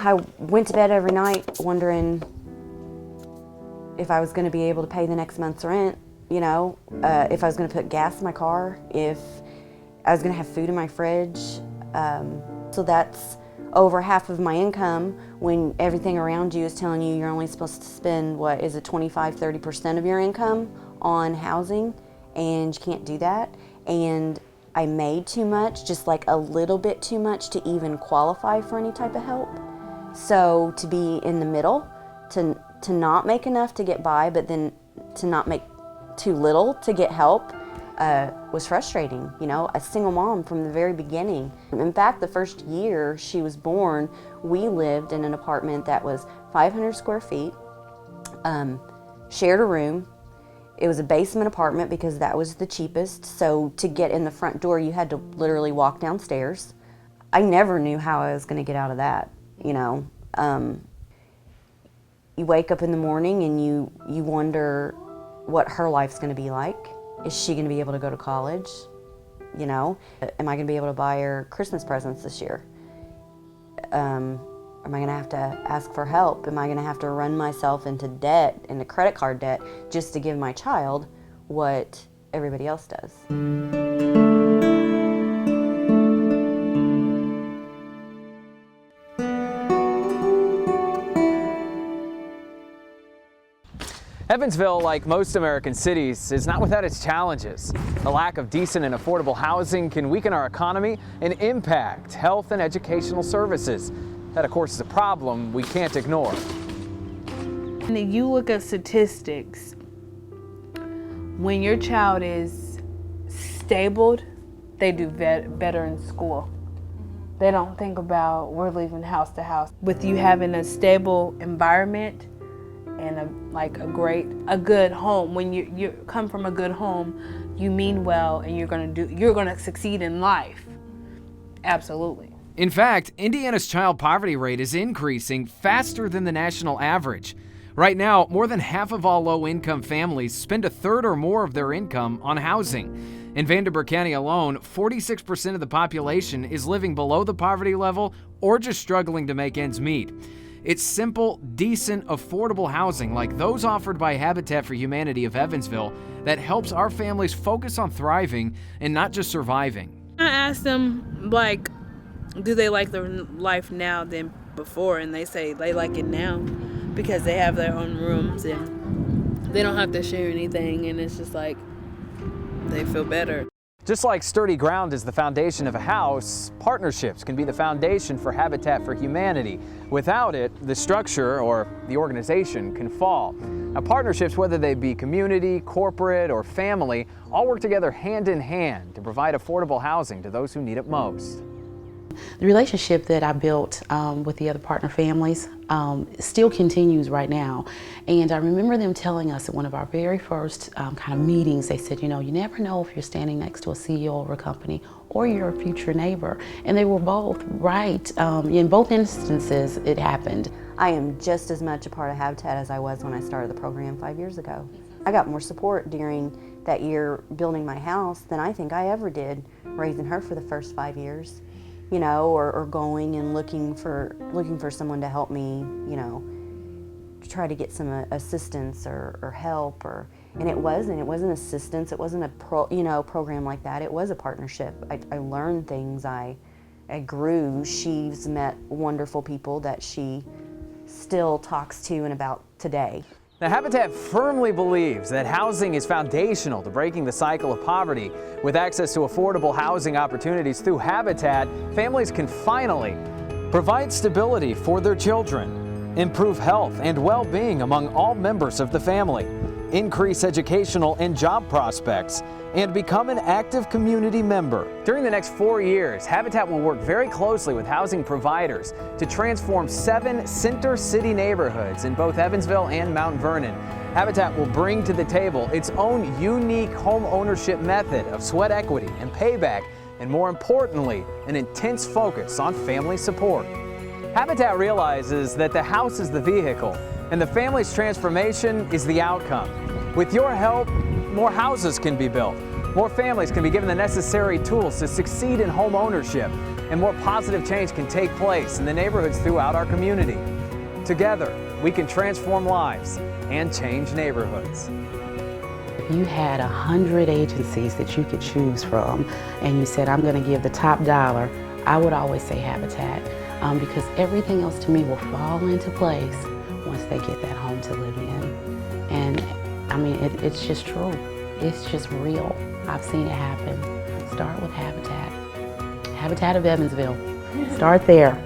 I went to bed every night wondering if I was going to be able to pay the next month's rent, you know, if I was going to put gas in my car, if I was going to have food in my fridge. So that's over half of my income when everything around you is telling you you're only supposed to spend, what is it, 25–30% of your income on housing, and you can't do that. And I made too much, just like a little bit too much to even qualify for any type of help. So to be in the middle, to not make enough to get by, but then to not make too little to get help, was frustrating. You know, a single mom from the very beginning. In fact, the first year she was born, we lived in an apartment that was 500 square feet, shared a room. It was a basement apartment because that was the cheapest. So to get in the front door, you had to literally walk downstairs. I never knew how I was going to get out of that, you know. You wake up in the morning and you wonder what her life's going to be like. Is she going to be able to go to college? You know, am I going to be able to buy her Christmas presents this year? Am I going to have to ask for help? Am I going to have to run myself into debt, into credit card debt, just to give my child what everybody else does? Evansville, like most American cities, is not without its challenges. A lack of decent and affordable housing can weaken our economy and impact health and educational services. That, of course, is a problem we can't ignore. And if you look at statistics, when your child is stable, they do better in school. They don't think about we're leaving house to house. With you having a stable environment and a good home, when you come from a good home, you mean well and you're gonna succeed in life. Absolutely. In fact, Indiana's child poverty rate is increasing faster than the national average. Right now, more than half of all low-income families spend a third or more of their income on housing. In Vanderburgh County alone, 46% of the population is living below the poverty level or just struggling to make ends meet. It's simple, decent, affordable housing like those offered by Habitat for Humanity of Evansville that helps our families focus on thriving and not just surviving. I asked them, like, do they like their life now than before? And they say they like it now because they have their own rooms and they don't have to share anything, and it's just like they feel better. Just like sturdy ground is the foundation of a house, partnerships can be the foundation for Habitat for Humanity. Without it, the structure or the organization can fall. Now, partnerships, whether they be community, corporate, or family, all work together hand in hand to provide affordable housing to those who need it most. The relationship that I built with the other partner families still continues right now. And I remember them telling us at one of our very first kind of meetings, they said, you know, you never know if you're standing next to a CEO of a company or you're a future neighbor. And they were both right. In both instances, it happened. I am just as much a part of Habitat as I was when I started the program 5 years ago. I got more support during that year building my house than I think I ever did raising her for the first 5 years. You know, or going and looking for someone to help me, you know, to try to get some assistance or help, and it wasn't assistance, it wasn't a program like that. It was a partnership. I learned things, I grew. She's met wonderful people that she still talks to and about today. Now, Habitat firmly believes that housing is foundational to breaking the cycle of poverty. With access to affordable housing opportunities through Habitat, families can finally provide stability for their children, improve health and well-being among all members of the family, increase educational and job prospects, and become an active community member. During the next 4 years, Habitat will work very closely with housing providers to transform 7 Center City neighborhoods in both Evansville and Mount Vernon. Habitat will bring to the table its own unique home ownership method of sweat equity and payback, and more importantly, an intense focus on family support. Habitat realizes that the house is the vehicle and the family's transformation is the outcome. With your help, more houses can be built. More families can be given the necessary tools to succeed in home ownership. and more positive change can take place in the neighborhoods throughout our community. Together, we can transform lives and change neighborhoods. If you had 100 agencies that you could choose from and you said, I'm going to give the top dollar, I would always say Habitat, because everything else to me will fall into place once they get that home to live in. And I mean, it's just true. It's just real. I've seen it happen. Start with Habitat. Habitat of Evansville. Start there.